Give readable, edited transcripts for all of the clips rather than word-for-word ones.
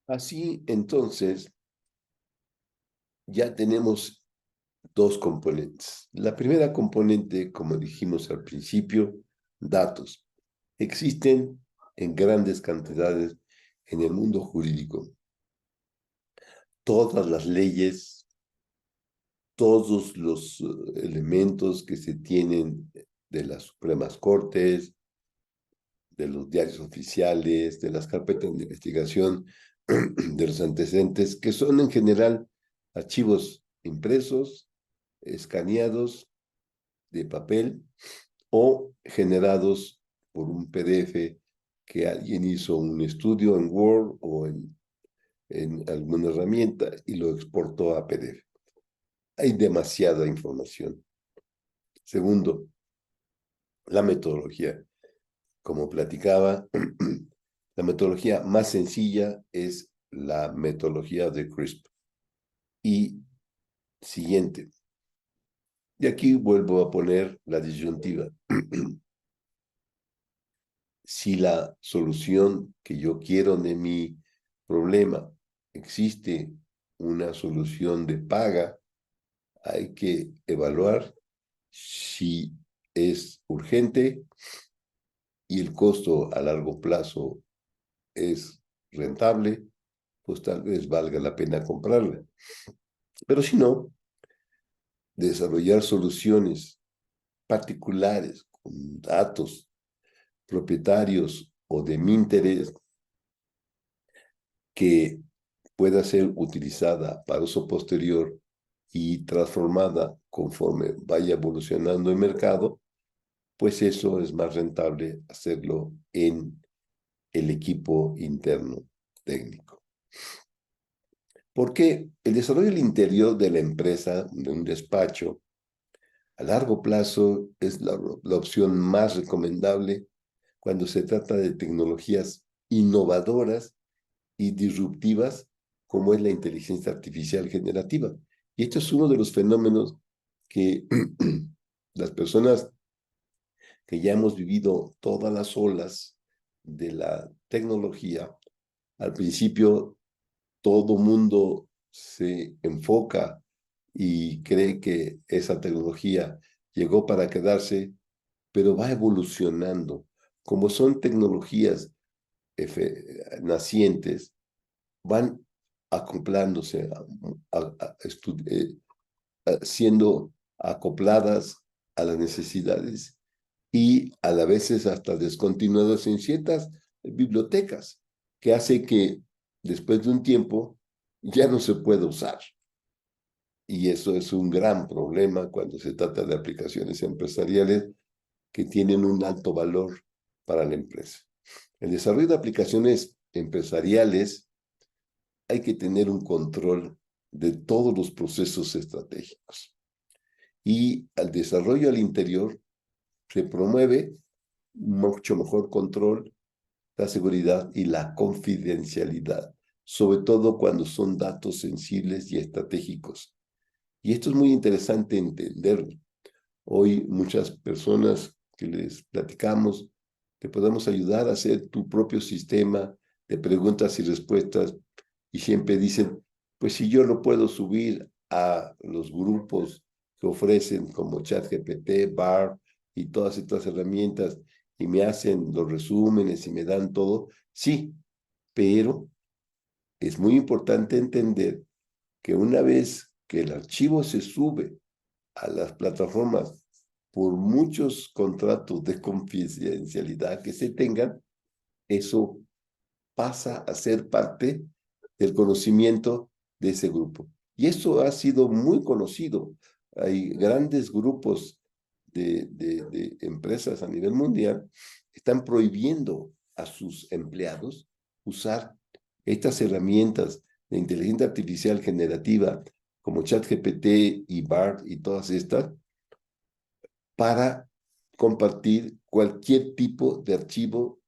Así, entonces, ya tenemos dos componentes. La primera componente, como dijimos al principio, datos. Existen en grandes cantidades en el mundo jurídico. Todas las leyes, todos los elementos que se tienen de las Supremas Cortes, de los diarios oficiales, de las carpetas de investigación, de los antecedentes, que son en general archivos impresos, escaneados de papel o generados por un PDF que alguien hizo un estudio en Word o en alguna herramienta y lo exportó a PDF. Hay demasiada información. Segundo, la metodología. Como platicaba, la metodología más sencilla es la metodología de CRISP. Y siguiente, y aquí vuelvo a poner la disyuntiva. Si la solución que yo quiero de mi problema existe una solución de paga, hay que evaluar si es urgente y el costo a largo plazo es rentable, pues tal vez valga la pena comprarla. Pero si no, desarrollar soluciones particulares con datos propietarios o de mi interés que pueda ser utilizada para uso posterior y transformada conforme vaya evolucionando el mercado, pues eso es más rentable hacerlo en el equipo interno técnico. Porque el desarrollo del interior de la empresa, de un despacho, a largo plazo es la opción más recomendable cuando se trata de tecnologías innovadoras y disruptivas como es la inteligencia artificial generativa. Y esto es uno de los fenómenos que las personas que ya hemos vivido todas las olas de la tecnología, al principio todo mundo se enfoca y cree que esa tecnología llegó para quedarse, pero va evolucionando. Como son tecnologías nacientes, van acoplándose, siendo acopladas a las necesidades y a la veces hasta descontinuadas en ciertas bibliotecas, que hace que después de un tiempo ya no se pueda usar. Y eso es un gran problema cuando se trata de aplicaciones empresariales que tienen un alto valor para la empresa. El desarrollo de aplicaciones empresariales hay que tener un control de todos los procesos estratégicos. Y al desarrollo al interior se promueve mucho mejor control, la seguridad y la confidencialidad, sobre todo cuando son datos sensibles y estratégicos. Y esto es muy interesante entenderlo. Hoy muchas personas que les platicamos, te podemos ayudar a hacer tu propio sistema de preguntas y respuestas y siempre dicen, pues si yo lo puedo subir a los grupos que ofrecen como ChatGPT, BART y todas estas herramientas y me hacen los resúmenes y me dan todo, sí, pero es muy importante entender que una vez que el archivo se sube a las plataformas por muchos contratos de confidencialidad que se tengan, eso pasa a ser parte del conocimiento de ese grupo. Y eso ha sido muy conocido. Hay grandes grupos de empresas a nivel mundial que están prohibiendo a sus empleados usar estas herramientas de inteligencia artificial generativa como ChatGPT y BART y todas estas para compartir cualquier tipo de archivo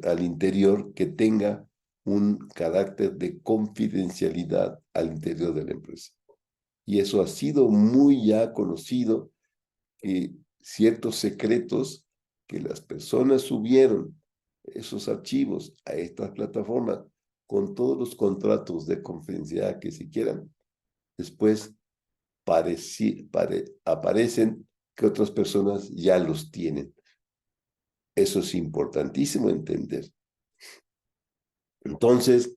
al interior que tenga un carácter de confidencialidad al interior de la empresa. Y eso ha sido muy ya conocido, que ciertos secretos que las personas subieron esos archivos a estas plataformas con todos los contratos de confidencialidad que se quieran, después aparecen que otras personas ya los tienen. Eso es importantísimo entender. Entonces,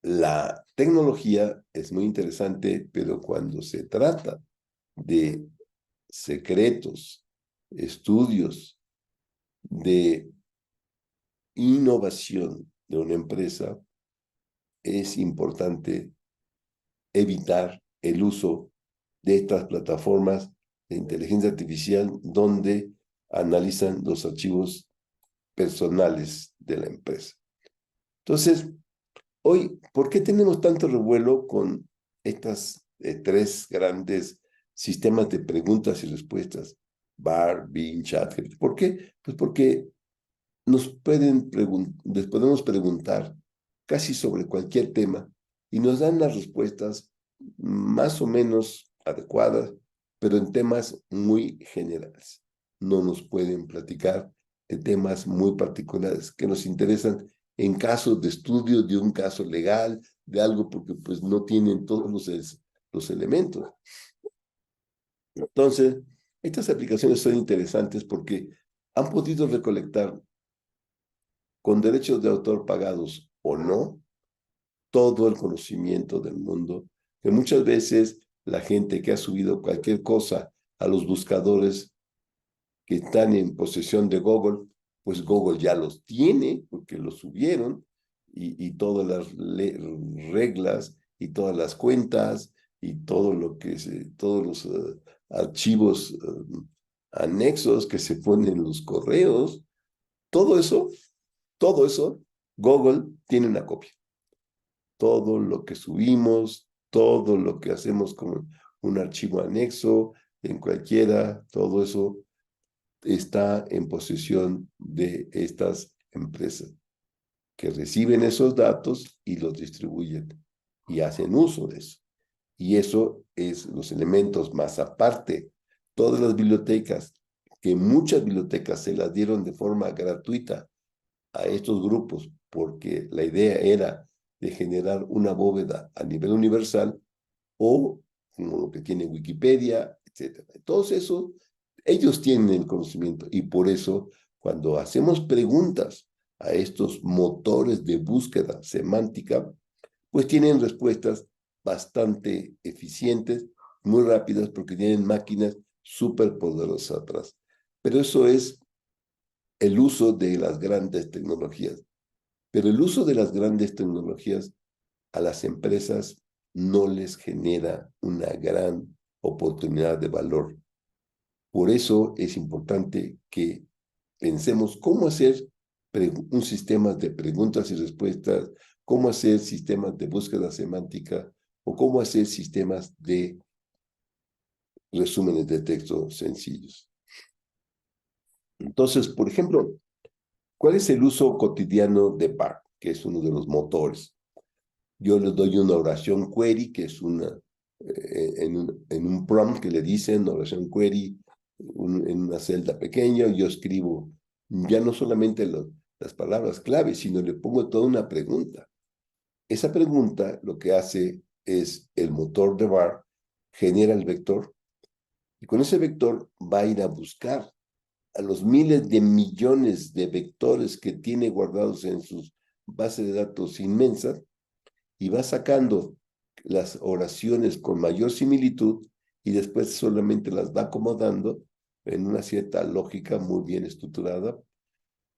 la tecnología es muy interesante, pero cuando se trata de secretos, estudios, de innovación de una empresa, es importante evitar el uso de estas plataformas de inteligencia artificial donde analizan los archivos personales de la empresa. Entonces, hoy, ¿por qué tenemos tanto revuelo con estas tres grandes sistemas de preguntas y respuestas? BART, Bing, ChatGPT. ¿Por qué? Pues porque les podemos preguntar casi sobre cualquier tema y nos dan las respuestas más o menos adecuadas, pero en temas muy generales. No nos pueden platicar de temas muy particulares que nos interesan en casos de estudio de un caso legal, de algo porque pues no tienen todos los elementos. Entonces, estas aplicaciones son interesantes porque han podido recolectar con derechos de autor pagados o no, todo el conocimiento del mundo, que muchas veces la gente que ha subido cualquier cosa a los buscadores que están en posesión de Google, pues Google ya los tiene porque los subieron y todas las reglas y todas las cuentas y todo lo que todos los archivos anexos que se ponen en los correos, todo eso, todo eso, Google tiene una copia. Todo lo que subimos, todo lo que hacemos con un archivo anexo, en cualquiera, todo eso está en posesión de estas empresas que reciben esos datos y los distribuyen y hacen uso de eso. Y eso es los elementos más aparte. Todas las bibliotecas, que muchas bibliotecas se las dieron de forma gratuita a estos grupos porque la idea era de generar una bóveda a nivel universal o como lo que tiene Wikipedia, etc. Todos esos, ellos tienen el conocimiento y por eso cuando hacemos preguntas a estos motores de búsqueda semántica, pues tienen respuestas bastante eficientes, muy rápidas porque tienen máquinas súper poderosas atrás. Pero eso es el uso de las grandes tecnologías. Pero el uso de las grandes tecnologías a las empresas no les genera una gran oportunidad de valor. Por eso es importante que pensemos cómo hacer un sistema de preguntas y respuestas, cómo hacer sistemas de búsqueda semántica o cómo hacer sistemas de resúmenes de texto sencillos. Entonces, por ejemplo, ¿cuál es el uso cotidiano de BART, que es uno de los motores? Yo les doy una oración query, que es en un prompt que le dicen oración query, en una celda pequeña, yo escribo ya no solamente las palabras clave, sino le pongo toda una pregunta. Esa pregunta lo que hace es el motor de BART genera el vector y con ese vector va a ir a buscar a los miles de millones de vectores que tiene guardados en sus bases de datos inmensas y va sacando las oraciones con mayor similitud y después solamente las va acomodando en una cierta lógica muy bien estructurada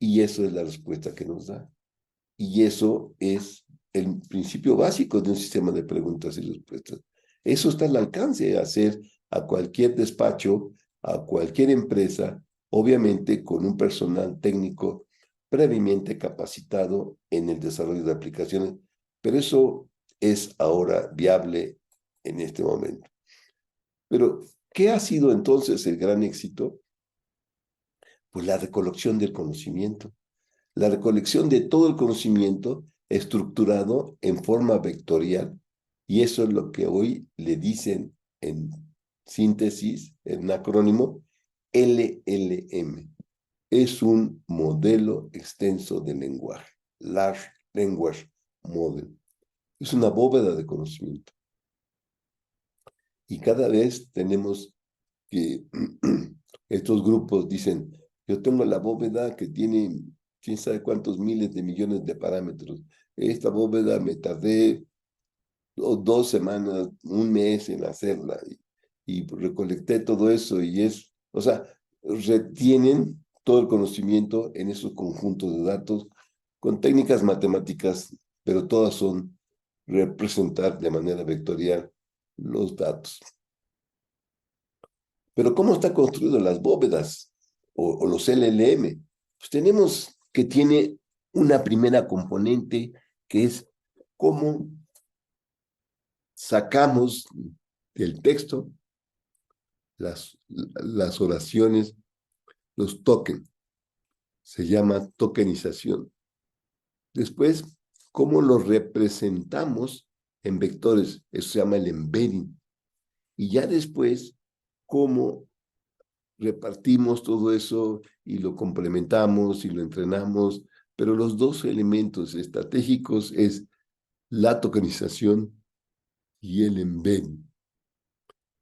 y eso es la respuesta que nos da. Y eso es el principio básico de un sistema de preguntas y respuestas. Eso está al alcance de hacer a cualquier despacho, a cualquier empresa, obviamente con un personal técnico previamente capacitado en el desarrollo de aplicaciones, pero eso es ahora viable en este momento. Pero, ¿qué ha sido entonces el gran éxito? Pues la recolección del conocimiento. La recolección de todo el conocimiento estructurado en forma vectorial, y eso es lo que hoy le dicen en síntesis, en acrónimo, LLM. Es un modelo extenso de lenguaje, Large Language Model. Es una bóveda de conocimiento. Y cada vez tenemos que estos grupos dicen, yo tengo la bóveda que tiene quién sabe cuántos miles de millones de parámetros. Esta bóveda me tardé 2 semanas, un mes en hacerla y recolecté todo eso y o sea, retienen todo el conocimiento en esos conjuntos de datos con técnicas matemáticas, pero todas son representar de manera vectorial los datos. Pero ¿cómo está construido las bóvedas o los LLM? Pues tenemos que tiene una primera componente que es cómo sacamos del texto las oraciones, los tokens, se llama tokenización. Después, cómo los representamos en vectores, eso se llama el embedding. Y ya después, cómo repartimos todo eso y lo complementamos y lo entrenamos, pero los dos elementos estratégicos es la tokenización y el embedding.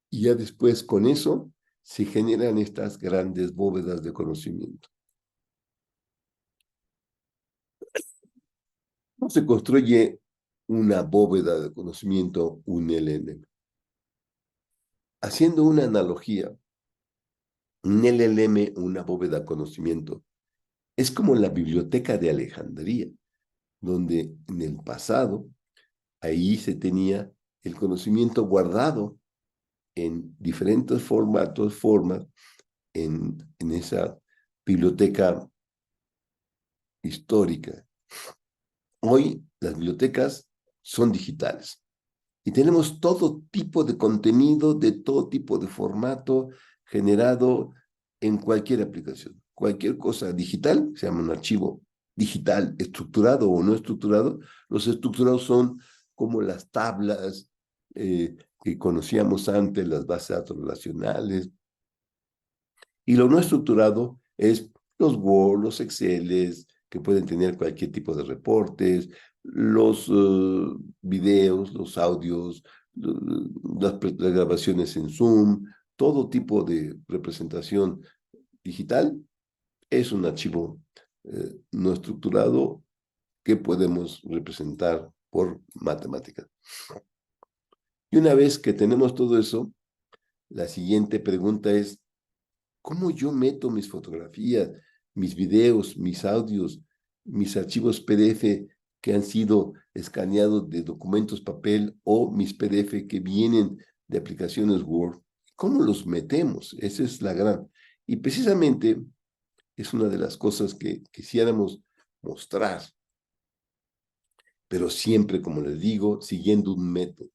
Y ya después con eso se generan estas grandes bóvedas de conocimiento. ¿Cómo se construye una bóveda de conocimiento, un LLM? Haciendo una analogía, un LLM, una bóveda de conocimiento, es como la biblioteca de Alejandría, donde en el pasado, ahí se tenía el conocimiento guardado en diferentes formas, en esa biblioteca histórica. Hoy las bibliotecas son digitales y tenemos todo tipo de contenido, de todo tipo de formato generado en cualquier aplicación. Cualquier cosa digital se llama un archivo digital, estructurado o no estructurado. Los estructurados son como las tablas que conocíamos antes, las bases de datos relacionales. Y lo no estructurado es los Word, los Exceles, que pueden tener cualquier tipo de reportes, los videos, los audios, las grabaciones en Zoom, todo tipo de representación digital es un archivo no estructurado que podemos representar por matemáticas. Y una vez que tenemos todo eso, la siguiente pregunta es, ¿cómo yo meto mis fotografías, mis videos, mis audios, mis archivos PDF que han sido escaneados de documentos papel o mis PDF que vienen de aplicaciones Word? ¿Cómo los metemos? Esa es la gran. Y precisamente es una de las cosas que quisiéramos mostrar, pero siempre, como les digo, siguiendo un método.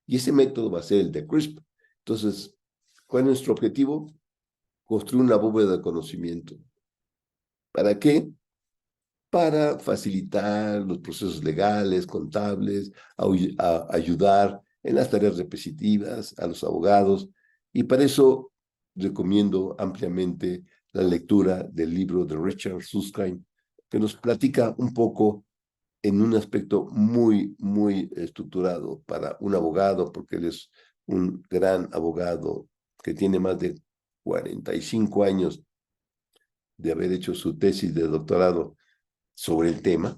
Y ese método va a ser el de CRISP. Entonces, ¿cuál es nuestro objetivo? Construir una bóveda de conocimiento. ¿Para qué? Para facilitar los procesos legales, contables, ayudar en las tareas repetitivas a los abogados. Y para eso recomiendo ampliamente la lectura del libro de Richard Susskind, que nos platica un poco en un aspecto muy, muy estructurado para un abogado, porque él es un gran abogado que tiene más de 45 años de haber hecho su tesis de doctorado sobre el tema.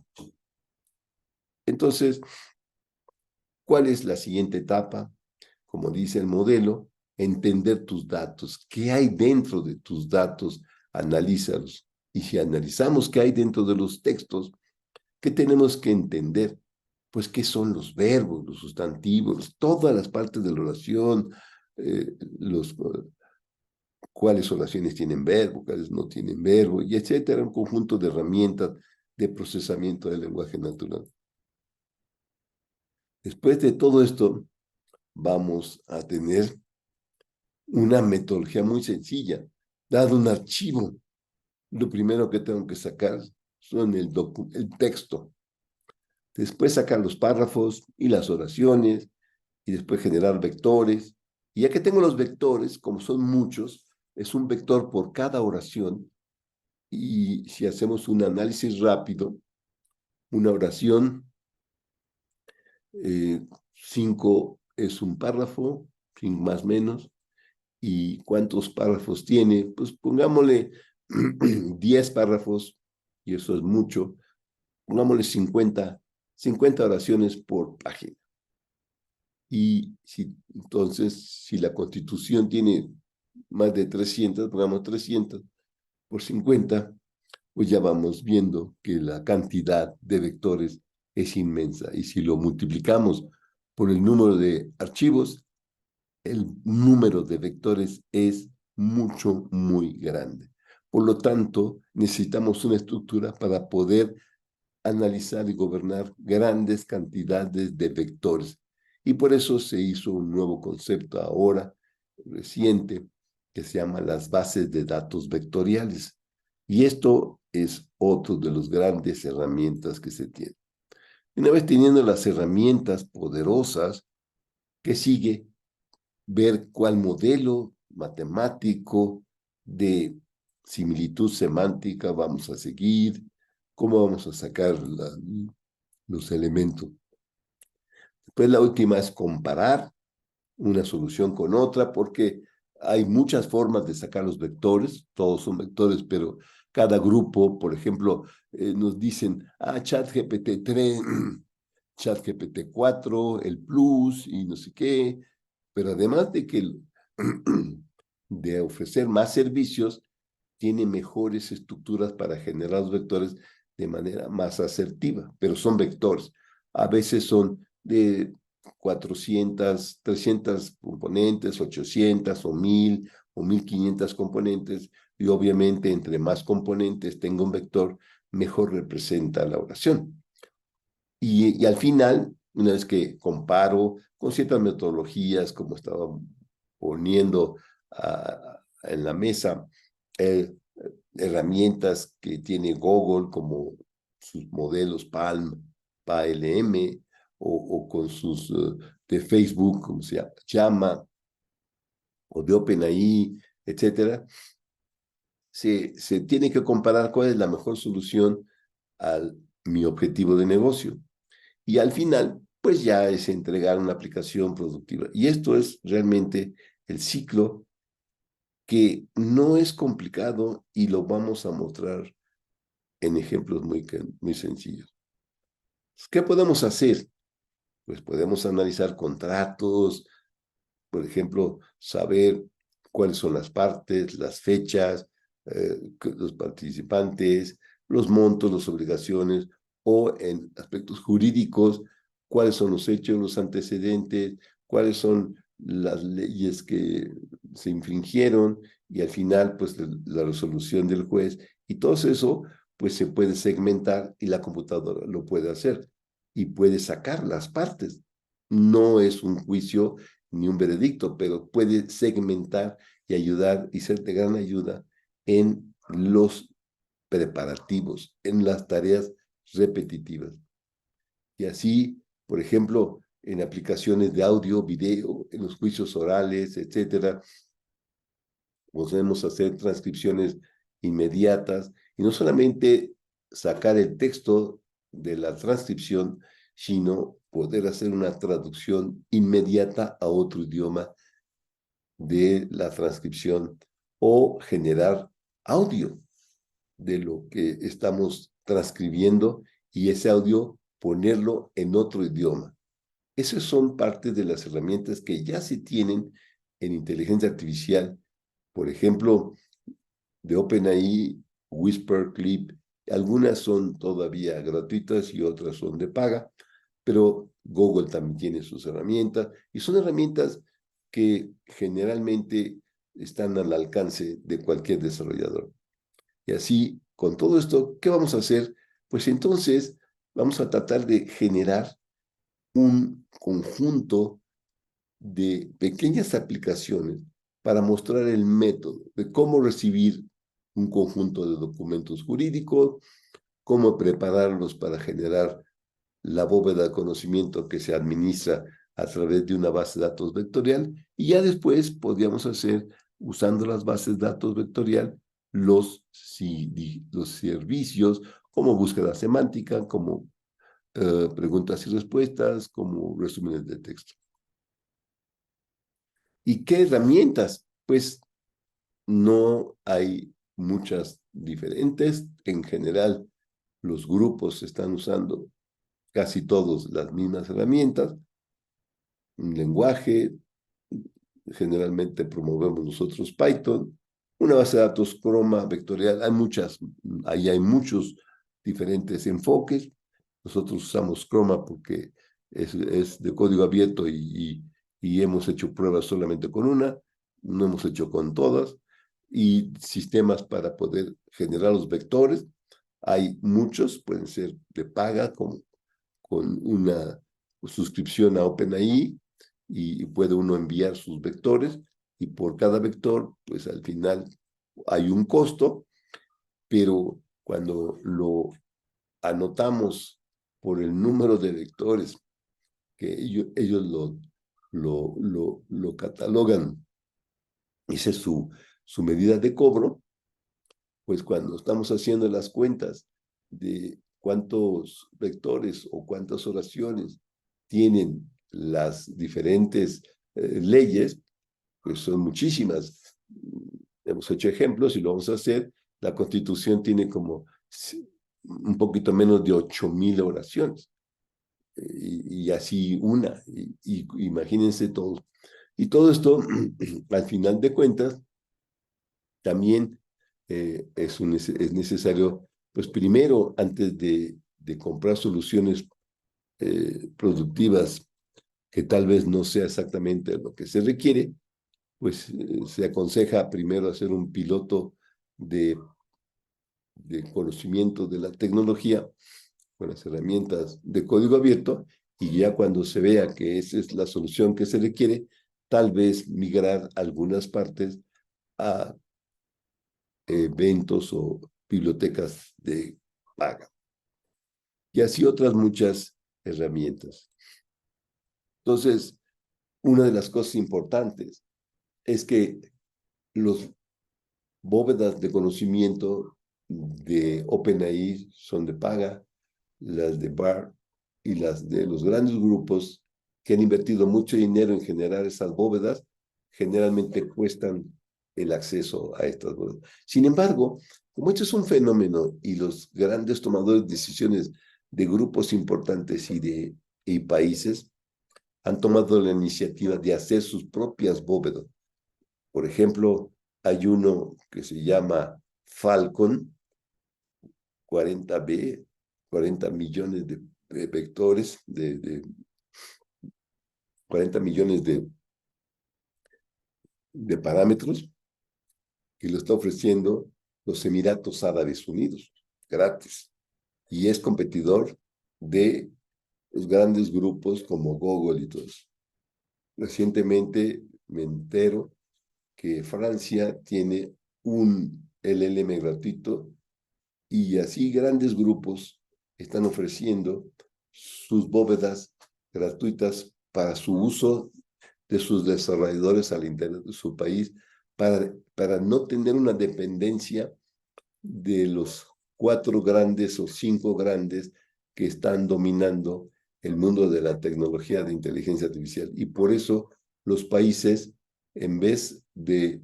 Entonces, ¿cuál es la siguiente etapa? Como dice el modelo, entender tus datos. ¿Qué hay dentro de tus datos? Analízalos. Y si analizamos qué hay dentro de los textos, ¿qué tenemos que entender? Pues qué son los verbos, los sustantivos, todas las partes de la oración, eh, los, cuáles oraciones tienen verbo, cuáles no tienen verbo, y etcétera, un conjunto de herramientas de procesamiento del lenguaje natural. Después de todo esto, vamos a tener una metodología muy sencilla. Dado un archivo, lo primero que tengo que sacar son el texto. Después sacar los párrafos y las oraciones, y después generar vectores. Y ya que tengo los vectores, como son muchos, es un vector por cada oración. Y si hacemos un análisis rápido, una oración 5 es un párrafo, 5 más o menos. ¿Y cuántos párrafos tiene? Pues pongámosle 10 párrafos, y eso es mucho. Pongámosle 50 oraciones por página. Y entonces, si la Constitución tiene más de 300, pongamos 300 por 50, pues ya vamos viendo que la cantidad de vectores es inmensa. Y si lo multiplicamos por el número de archivos, el número de vectores es mucho, muy grande. Por lo tanto, necesitamos una estructura para poder analizar y gobernar grandes cantidades de vectores. Y por eso se hizo un nuevo concepto ahora, reciente, que se llama las bases de datos vectoriales. Y esto es otro de las grandes herramientas que se tienen. Una vez teniendo las herramientas poderosas, ¿qué sigue? Ver cuál modelo matemático de similitud semántica vamos a seguir, cómo vamos a sacar los elementos. Después la última es comparar una solución con otra, porque hay muchas formas de sacar los vectores, todos son vectores, pero cada grupo, por ejemplo, nos dicen, ChatGPT 3, ChatGPT 4, el Plus y no sé qué, pero además de que de ofrecer más servicios, tiene mejores estructuras para generar los vectores de manera más asertiva, pero son vectores. A veces son de 400, 300 componentes, 800 o 1000 o 1500 componentes, y obviamente entre más componentes tenga un vector, mejor representa la oración. Y al final, una vez que comparo con ciertas metodologías, como estaba poniendo en la mesa, herramientas que tiene Google, como sus modelos Palm, PALM, o con sus de Facebook, como se llama, o de OpenAI, etcétera, se tiene que comparar cuál es la mejor solución a mi objetivo de negocio. Y al final, pues ya es entregar una aplicación productiva. Y esto es realmente el ciclo, que no es complicado, y lo vamos a mostrar en ejemplos muy sencillos. ¿Qué podemos hacer? Pues podemos analizar contratos, por ejemplo, saber cuáles son las partes, las fechas, los participantes, los montos, las obligaciones, o en aspectos jurídicos, cuáles son los hechos, los antecedentes, cuáles son las leyes que se infringieron, y al final, pues, la resolución del juez. Y todo eso, pues, se puede segmentar, y la computadora lo puede hacer y puede sacar las partes. No es un juicio ni un veredicto, pero puede segmentar y ayudar y ser de gran ayuda en los preparativos, en las tareas repetitivas. Y así, por ejemplo, en aplicaciones de audio, video, en los juicios orales, etcétera, podemos hacer transcripciones inmediatas, y no solamente sacar el texto de la transcripción, sino poder hacer una traducción inmediata a otro idioma de la transcripción, o generar audio de lo que estamos transcribiendo, y ese audio ponerlo en otro idioma. Esas son parte de las herramientas que ya se tienen en inteligencia artificial, por ejemplo, de OpenAI, Whisper, Clip. Algunas son todavía gratuitas y otras son de paga, pero Google también tiene sus herramientas, y son herramientas que generalmente están al alcance de cualquier desarrollador. Y así, con todo esto, ¿qué vamos a hacer? Pues entonces vamos a tratar de generar un conjunto de pequeñas aplicaciones para mostrar el método de cómo recibir un conjunto de documentos jurídicos, cómo prepararlos para generar la bóveda de conocimiento que se administra a través de una base de datos vectorial, y ya después podríamos hacer, usando las bases de datos vectorial, los servicios como búsqueda semántica, como preguntas y respuestas, como resúmenes de texto. ¿Y qué herramientas? Pues no hay muchas diferentes. En general, los grupos están usando casi todos las mismas herramientas. Un lenguaje, generalmente promovemos nosotros Python, una base de datos Chroma vectorial, hay muchas, ahí hay muchos diferentes enfoques. Nosotros usamos Chroma porque es de código abierto y hemos hecho pruebas solamente con una, no hemos hecho con todas, y sistemas para poder generar los vectores. Hay muchos, pueden ser de paga, con una suscripción a OpenAI, y puede uno enviar sus vectores, y por cada vector, pues al final hay un costo, pero cuando lo anotamos por el número de vectores que ellos lo catalogan, esa es su medida de cobro, pues cuando estamos haciendo las cuentas de cuántos vectores o cuántas oraciones tienen las diferentes leyes, pues son muchísimas. Hemos hecho ejemplos y lo vamos a hacer. La Constitución tiene como un poquito menos de 8,000 oraciones. Y así una. Y imagínense todo. Y todo esto, al final de cuentas, también es necesario, pues primero, antes de comprar soluciones productivas que tal vez no sea exactamente lo que se requiere, pues se aconseja primero hacer un piloto de, de conocimiento de la tecnología con las herramientas de código abierto, y ya cuando se vea que esa es la solución que se requiere, tal vez migrar algunas partes a eventos o bibliotecas de paga. Y así otras muchas herramientas. Entonces, una de las cosas importantes es que los bóvedas de conocimiento de OpenAI son de paga, las de BART y las de los grandes grupos que han invertido mucho dinero en generar esas bóvedas, generalmente cuestan el acceso a estas bóvedas. Sin embargo, como esto es un fenómeno y los grandes tomadores de decisiones de grupos importantes y países han tomado la iniciativa de hacer sus propias bóvedas. Por ejemplo, hay uno que se llama Falcon 40B, 40 millones de vectores, 40 millones de parámetros, que lo está ofreciendo los Emiratos Árabes Unidos, gratis. Y es competidor de los grandes grupos como Google y todos. Recientemente me entero que Francia tiene un LLM gratuito, y así grandes grupos están ofreciendo sus bóvedas gratuitas para su uso de sus desarrolladores al interior de su país, para no tener una dependencia de los 4 grandes o 5 grandes que están dominando el mundo de la tecnología de inteligencia artificial. Y por eso los países, en vez de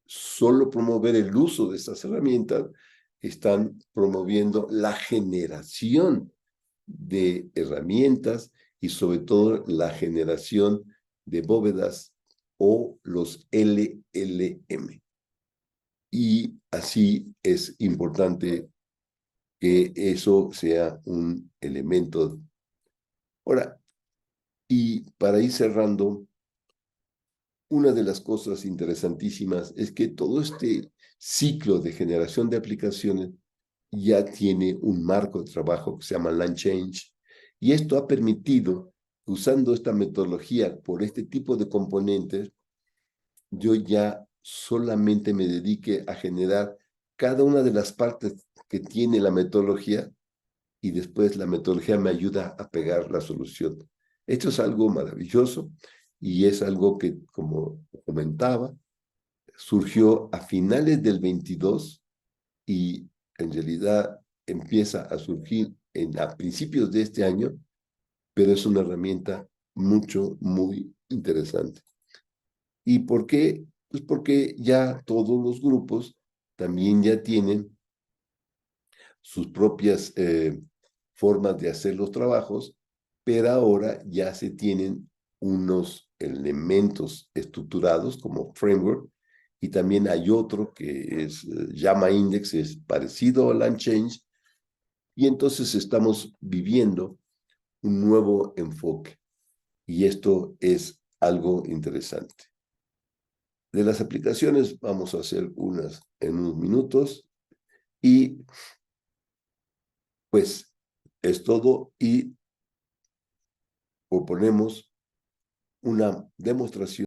solo promover el uso de estas herramientas, están promoviendo la generación de herramientas y sobre todo la generación de bóvedas o los LLM. Y así es importante que eso sea un elemento. Ahora, y para ir cerrando, una de las cosas interesantísimas es que todo este ciclo de generación de aplicaciones ya tiene un marco de trabajo que se llama LangChain, y esto ha permitido, usando esta metodología por este tipo de componentes, yo ya solamente me dedique a generar cada una de las partes que tiene la metodología, y después la metodología me ayuda a pegar la solución. Esto es algo maravilloso, y es algo que, como comentaba, surgió a finales del 22 y en realidad empieza a surgir a principios de este año, pero es una herramienta muy interesante. ¿Y por qué? Pues porque ya todos los grupos también ya tienen sus propias formas de hacer los trabajos, pero ahora ya se tienen unos elementos estructurados como framework, y también hay otro que es llama index, es parecido al Unchange, y entonces estamos viviendo un nuevo enfoque, y esto es algo interesante. De las aplicaciones vamos a hacer unas en unos minutos, y pues es todo, y proponemos una demostración